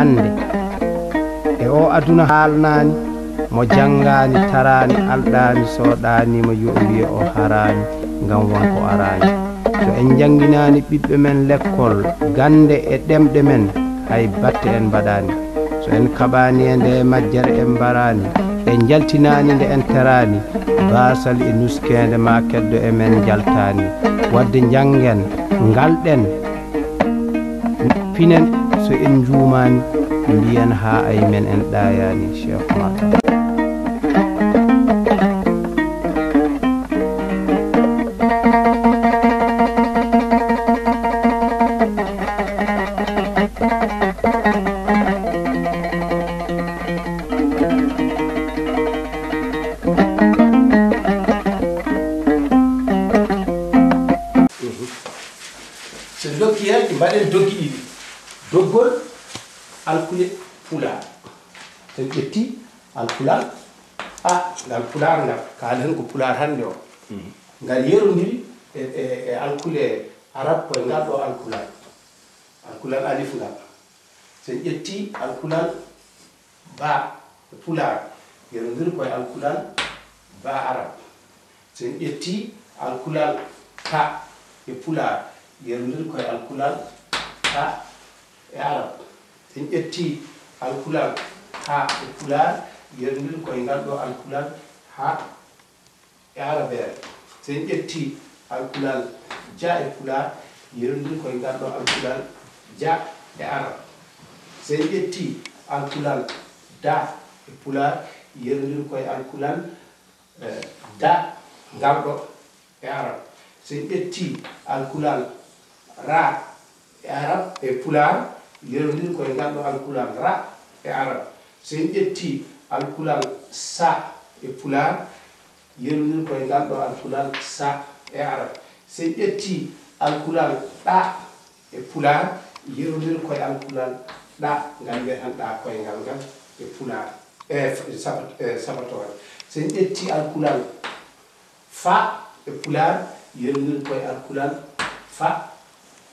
hande e o aduna halnani mo jangani tarani aldani sodani mo yobi o harani ngam wonko arani so en janginani bibbe men lekkol gande e demde men hay batte en badani so en kabani ende majjere en barani en jaltinani nde en terani basal e nuskende ma keddo e men jaltani wadde jangen ngalden pinen so en juumani mbiyen ha ay men en dayani Cheikh Mata doggol alkule pula sen betti alpular dal pular ngal kalen ko pular hande o ngal yerondiri e alkule arab ko ngal do alkular alif ngal sen betti alkular ba pular yerondiri ko alkular ba arab sen betti alkular ka e pular yerondiri ko alkular ka e arab sen ƴetti alkulal ha e pular yerndiri koye ngal ɗo alkulal ha e arabere sen ƴetti alkulal ja e pular yerndiri koye ngal ɗo alkulal ja e arab sen ƴetti alkulal da e pular yerndiri koye alkulal da ngal ɗo e arab sen ƴetti alkulal ra e arab e pular yerondiri koye ngal ɗo alkulal ra e arab sen ƴetti alkulal sa e pular yerondiri koye ngal ɗo alkulal sa e arab sen ƴetti alkulal ɗa e pular yerondiri koye alkulal ɗa ngal wiyetan ɗa koye ngal ngal e pular sabatore sen ƴetti alkulal fa e pular yerondiri koye alkulal fa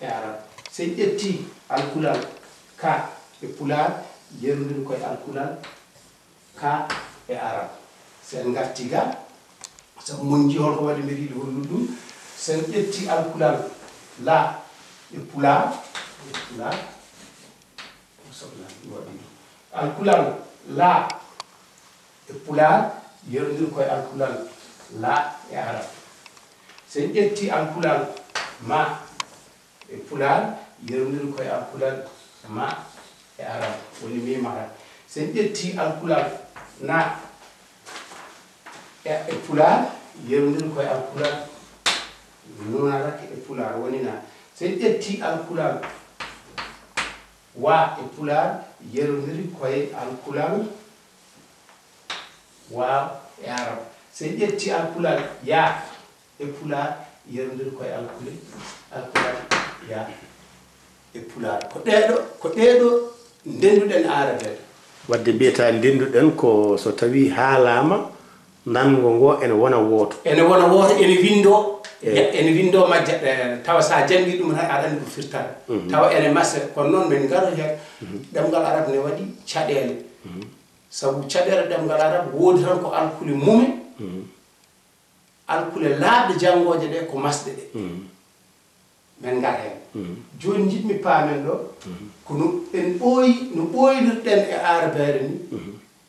e arab sen ƴetti alkulal ka e pular yerondiri koye alkulal ka e arab sen garti ga sabu mon ji holko waɗi mbeɗa yiɗi hollude ɗum sen ƴetti alkulal la e pular alkulal la e pular yerondiri koye alkulal la e arab sen ƴetti alkulal ma e pular yerondiri koye alkulal ma e arab woni mimara sen ƴetti alkulal na e pular yerondiri koye alkulal nunarake e pular woni na sen ƴetti alkulal wa e pular yerondiri koye alkulal wa e arab sen ƴetti alkulal ya e pular yerondiri koye alkulal ya e pular ko ɗeɗo ndenduɗen arabel wadde mbiyata ndenduɗen ko so tawi haalama nango ngo ene wona woto ene windo majja tawa sa jangi ɗum tan aɗa andi ko firtata tawa ene massa kono noon min ngaro hen ɗemgal arab ne waɗi caɗele sabu caɗele ɗemgal arab woodi tan ko alkule mume alkule laaɓe jangoje ɗe ko masɗe ɗe men ngar hen joni jiɗmi paamen ɗo kono en ɓooyi no ɓooynirɗen e arabere ni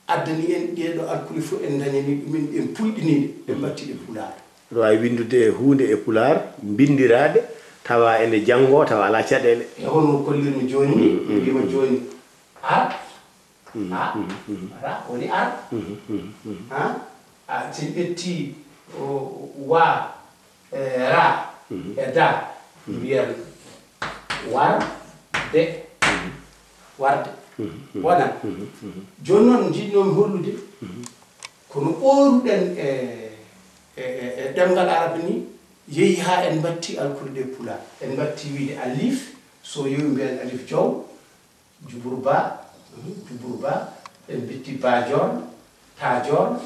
addani en ɗeɗo alkuli fof en dañani ɗumen en pulɗiniɗe ɓe battiɗe pular ɗo wawi windude hunde e pular bindirade tawa ene janggo tawa ala caɗele e hono kollirmi joni wima joni ar ara woni ar sen ƴetti wa ra e da mbiyen warde wona joni noon jiɗnomi hollude kono ɓooruɗen e ɗemgal arab ni yeehi ha en batti alkule ɗe pular en batti wiide alif so yowi mbiyen alif jow jubur ba en bitti bajor tajor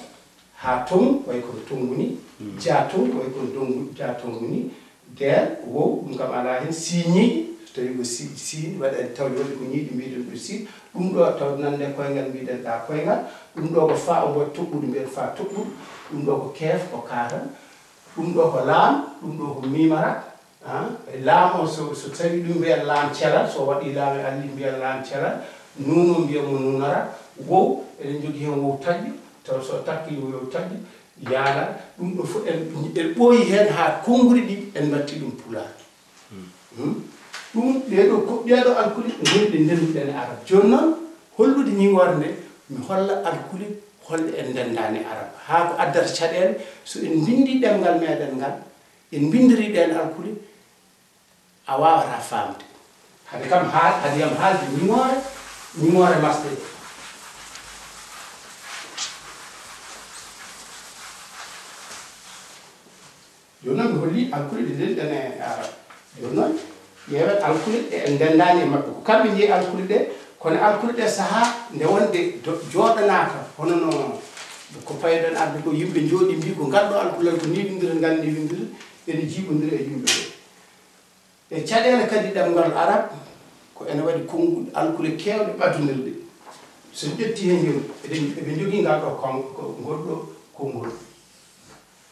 ha tung way kono tunguni jatung way kono ja tunguni del wow ɗum kam ala hen signi tawi ko si waɗa tawde wonde ko ñiiɗi mbiɗen ɗo si ɗum ɗo taw nande koyngal mbiɗen ɗa koyngal ɗum ɗo ko fa o mbo toɓɓude mbiyen fa toɓɓuɗo ɗum ɗo ko keef ko kaatan ɗum ɗo ko laam ɗum ɗo ko mimara laam o so tawi ɗum mbiyen laam celal so waɗi laam e alli mbiyen laam celal nuuno mbiyen mo nuunara wow eɗen jogii heen wow taƴƴo taw so takki wow taƴƴo yaala ɗum ɗo fof en ɓooyi heen haa konnguri ɗi en mbatti ɗum pulaar ɗum ɗeɗo alkuli gonɗe ndenduɗen e arab joni noon hollude ñiŋore nde mi holla alkuli holde en ndendani arab haa ko addata caɗeele so en mbindi ɗemngal meɗen ngal en mbindiri ɗen alkuli a wawata famde hade kam hade yam haalde ñiŋore masde joni noon mi holli alkuli ɗe ndenɗen e arab joni noon ƴeewat alkuli ɗe en ndendani e maɓɓe ko kamɓe jeeyi alkuli ɗe kono alkuli ɗe saaha nde wonde jooɗanaka hono no ko payɗen arde ko yimɓe jooɗi mbi ko ngalɗo alkulal ko niwindira ngal niwindira ene jiiɓodira e yimɓe ɓe e caɗele kadi ɗemngal arab ko ene waɗi konngol alkule kewɗe ɓadodirɗe so ƴetti hen yoni eɓe jogui ngal ɗo ngolɗo konngol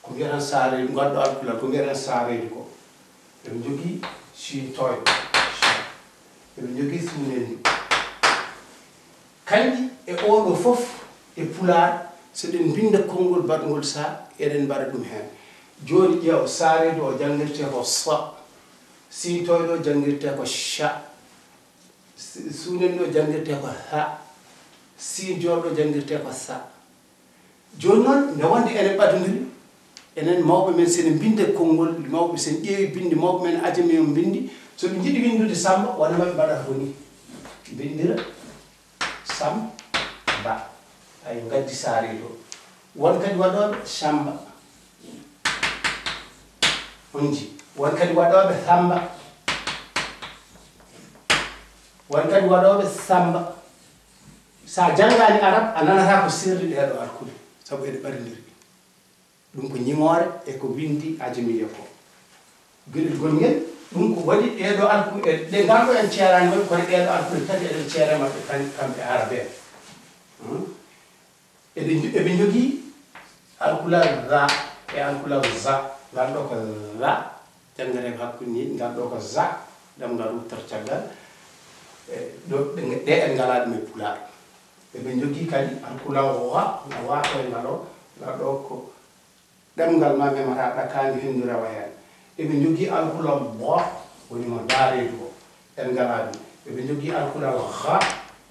ko mbiyatan saare ngalɗo alkulal ko mbiyatan saareji ko eɓe jogui sintoye eɓe jogui suunendi kanji e oɗo fof e pulaar soɗen binda konngol baɗgol sa eɗen mbaɗa ɗum hen joni ƴeew saareji o jangirte ko sa sintoye ɗo jangirte ko cha suunendi o jangirte ko ha sinjorɗo jangirte ko sa joni noon nde wonde ene ɓadodiri enen mawɓe men sene binda konngol mawɓe sen ƴeewi binde mawɓe men ajami o bindi soɓe jiiɗi windude samba wona maɓe mbaɗata ko ni bindira samba ay gaddi saare ɗo won kadi waɗoɓe samba on ji won kadi waɗoɓe samba won kadi waɗoɓe samba sa janngani arab a nanata ko sirri ɗeɗo alkude sabu eɗe ɓaridiri ɗum ko ñimore e ko windi ajamiya ko gueɗel gol ngel ɗum ko waɗi ɗeɗo alkude ɗe ngalɗo en ceerani maɓɓe kono ɗeɗo alkude kadi eɗen ceere maɓɓe kamɓe arabe eɓe jogii alkulal ra e alkulal za ngal ɗo ko za jangare hakkude ni ngal ɗo ko za ɗemngal wuttor caggal ɗe en ngala ɗum e pulaar eɓe jogii kadi alkulal wa no wato e ngal o ngal ɗo ko ɗemngal ma memata ɗakani hendu rewa hen eɓe jogii alkulal bo woni mo daareedu o en ngala ɗum eɓe jogii alkulal ha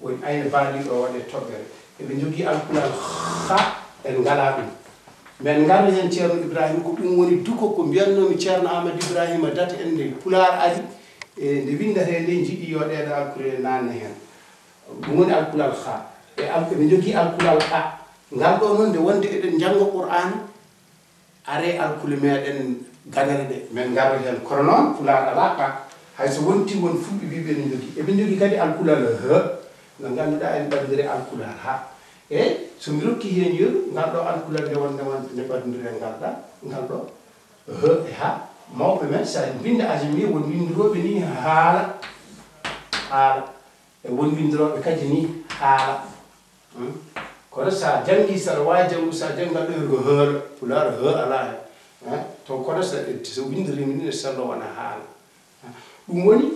woni ayne baaliɗo waɗe toɓɓere eɓe jogii alkulal ha en ngala ɗum men ngarno hen ceerno ibrahima ko ɗum woni duko ko mbiyannomi ceerno amadou ibrahima data en nde pulaar ari e nde windate nde jiɗi yo ɗeɗo alkule nanne hen ɗum woni alkulal ha eɓe jogii alkulal a ngal ɗo noon nde wonde eɗen jangga qur'ana are alkule meɗen gadane ɗe men ngarno hen kono noon pulaar ala ka hayso wonti won fulɓe wiɓe ne jogii eɓe jogii kadi alkulal he no ngannduɗa en ɓadodiri alkulal ha e so mi rokki hen yeru ngal ɗo alkulal nde wonde nde ɓadodiri e ngal ɗo he e ha mawɓe men sa binda ajami won windiroɓe ni haala e won windiroɓe kadi ni haala kono sa jangi saɗa wawi janggu sa janggal ɗo ko heelo pulaar he ala he to kono so windirimi ni ne sello wona haala ɗum woni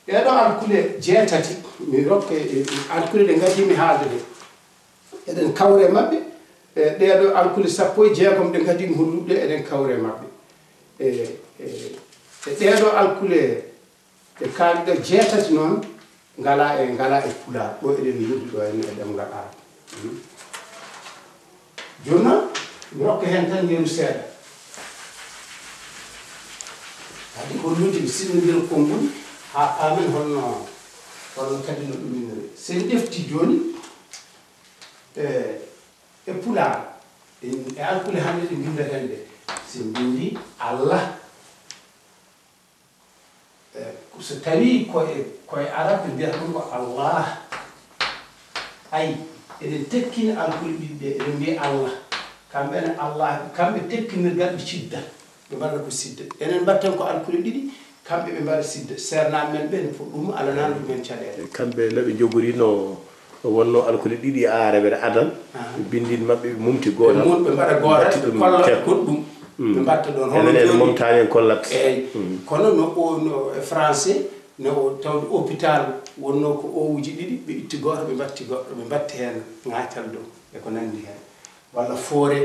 ɗeɗo alkule jeetati mi rokke alkule ɗe gadimi haalde ɗe eɗen kawre maɓɓe ɗeɗo alkule sappo e jeegom ɗe gadimi holluɓe eɗen kawre maɓɓe e ɗeɗo alkule ɗe kaaliɗo jeetati noon ngala e pulaar ɗo eɗen yurdi ɗo en e ɗemngal arab joni noon mi rokka hen tan yeru seeɗa hadi hollude mi silmodira konngol ha paamen holno kadi no ɗuminiri sen ƴefti joni e pulaar e alkule hande ɗe mbindaten ɗe sen bindi allah so tawi koye arab ɓe mbiyata ɗum ko allah ayi eɗen tekkini alkule ɓiɓɓe eɗen mbiya allah kamɓene allah kamɓe tekkinirgal ɓe cidda ɓe mbaɗa ko sidda enen mbatten ko alkule ɗiɗi kamɓe ɓe mbaɗa sidde sernaɓe men ɓe ne fuɗɗuma alanani ɗumen caɗele kamɓe noɓe jogorino wonno alkuli ɗiɗi aare ɓeɗa adan bindin mabɓe ɓe mumti goto ɓe mbaɗa goto ɓe kolla goɗɗum ɓe mbatta ɗon enen momtani en kollat eyyi kono no français no tawde hôpital wonno ko owuji ɗiɗi ɓe itti goto ɓe batti goɗɗo ɓe batti hen ŋacal ɗo e ko nandi hen walla foore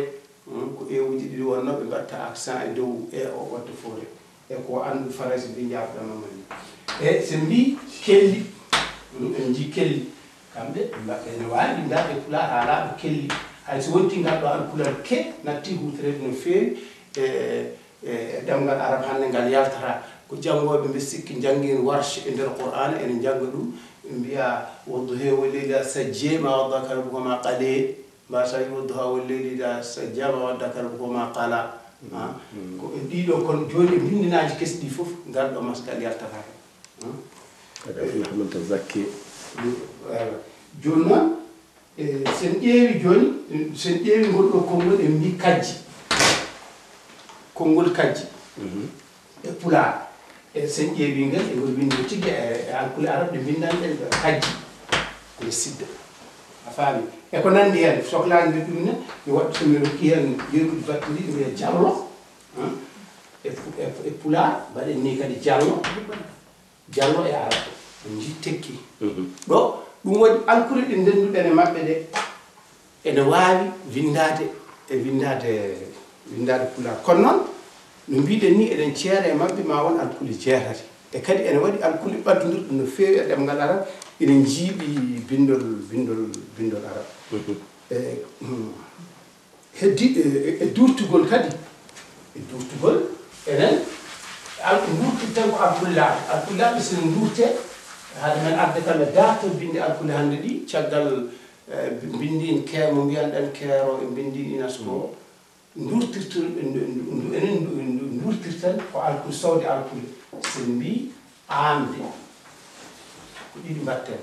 ko ewuji ɗiɗi wonno ɓe mbatta accent e dow e o watta foore e ko andu français mbi jabɗamamani e so mbi kelli en ji kelli kamɓe ene wawi windade e pulaar ha laaɓa kelli hay so wonti ngal ɗo alpulaar ke natti hutorede no feewi e ɗemgal arab hannde ngal yaltata ko janngoɓe mbe sikki janngin warche e nder qur'ana ene jannga ɗum mbiya wadduha walleyli sajje ma waddaka rabbuka ma qale mbasa wadduha walleyli sajja ma waddaka rabbuka ma qala ko ɗiɗo kono joni bindinaji kesɗi fof ngal ɗo masgal yaltata hen zakki joni noon sen ƴeewi joni sen ƴeewi ngol ɗo konngol en mbi kajji konngol kajji e pulaar e sen ƴeewi ngel e ngol windi tigui e alkule arab ɗe bindanɗen kajji e sidda a faami e ko nandi hen sohlade ɗum ne mi waɗa somi rokki hen jeykude battiri ɗi wiye jallo e pulaar mbaɗen ni kadi jallo e arab en ji tekki ɗo ɗum waɗi alkule ɗe ndenduɗen e maɓɓe ɗe ene wawi windade pulaar kono noon no mbiɗen ni eɗen ceera e maɓɓe ma won alkuli jeetati e kadi ene waɗi alkuli ɓaddodurɗo no feewi e ɗemgal arab ina jiiɓi bindol arab heddi e durtugol kadi enen durtirten ko alkullaɓe sene durte haade men arde kam e dato binde alkule hannde ɗi caggal bindin keemo mbiyanɗen keero e bindin inasko enen durtirten ko alkule sowde alkule sen mbi amde ko ɗiɗi mbatten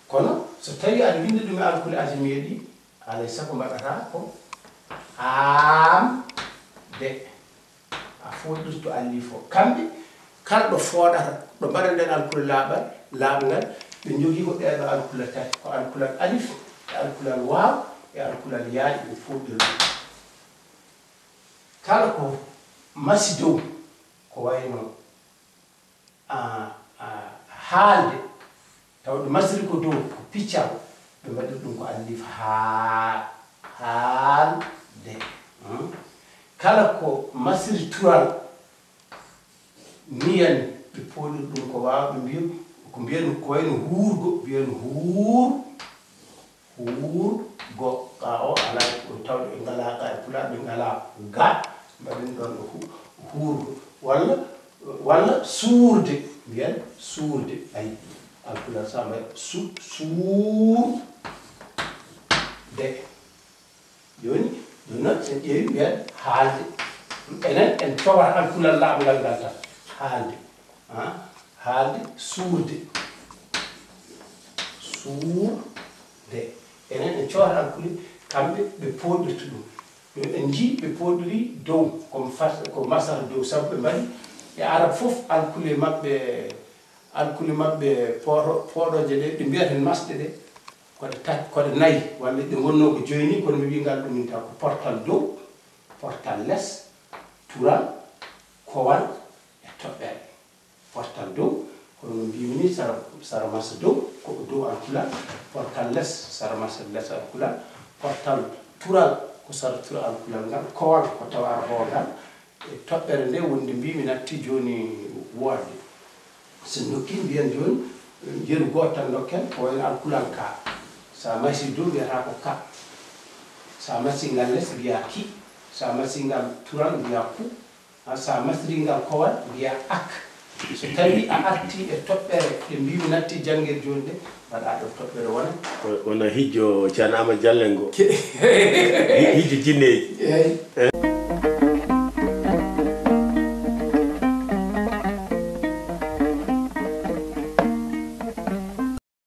kono so tawi aɗa winda ɗum e alkule ajamiye ɗi alay sago mbaɗata ko amde a foɗirto alli fo kamɓe kala ɗo fooɗata ɗo mbaɗanɗen alkule laaɓngal ɓe jogii ko ɗeɗo alkulal tati ko alkulal alif e alkulal waaw e alkulal yaaƴi ɓe foɗirɗo kala ko masi dow ko wayno haalde tawde masiri ko dow ko piccal ɓe mbaɗir ɗum ko alif haalde kala ko masiri tural niyan ɓe pooɗir ɗum ko waaw ɓe mbiya ko mbiyen ko wayno huurgo mbiyen huurgo ka o ala tawde ɓe ngala ka e pulaar ɓe ngala ga mbaɗen ɗon huurgo walla suurde mbiyen suurde ayi alpulaar sa mbay suurde joni noon sen ƴeewi mbiyen haalde enen en cowata alkulal laaɓngal ngal tan haalde suurde enen en cowata alkuli kamɓe ɓe pooɗirta ɗum en jii ɓe pooɗiri dow ko masara dow sabu ɓe mbaɗi e arab fof alkule maɓɓe pooɗoje ɗe ɗe mbiyaten masɗe ɗe koɗe nayi walla ɗe gonno ko joyi ni kono mi wi ngal ɗuminta ko portal dow portal less tural kowal e toɓɓere portal dow kono no mbimi ni sara masa dow ko dow alkulal portal less sara masa less alkulal portal tural ko sara tural alkulal ngal kowal ko tawara hoongal e toɓɓere nde wonde mbimi natti joni woorde so nokki mbiyen joni jeru goto tan dokken ko wayno alkulal ka sa masi dow wiyata ko ka sa masi ngal less mbiya ki sa masi ngal tural mbiya ku sa masri ngal kowal mbiya ak so tawi a arti e toɓɓere ɗe mbimi natti janngel joni ɗe mbaɗa ɗo toɓɓere wona hijjo Ceerno Amadou Diallo ngo hijjo jinneji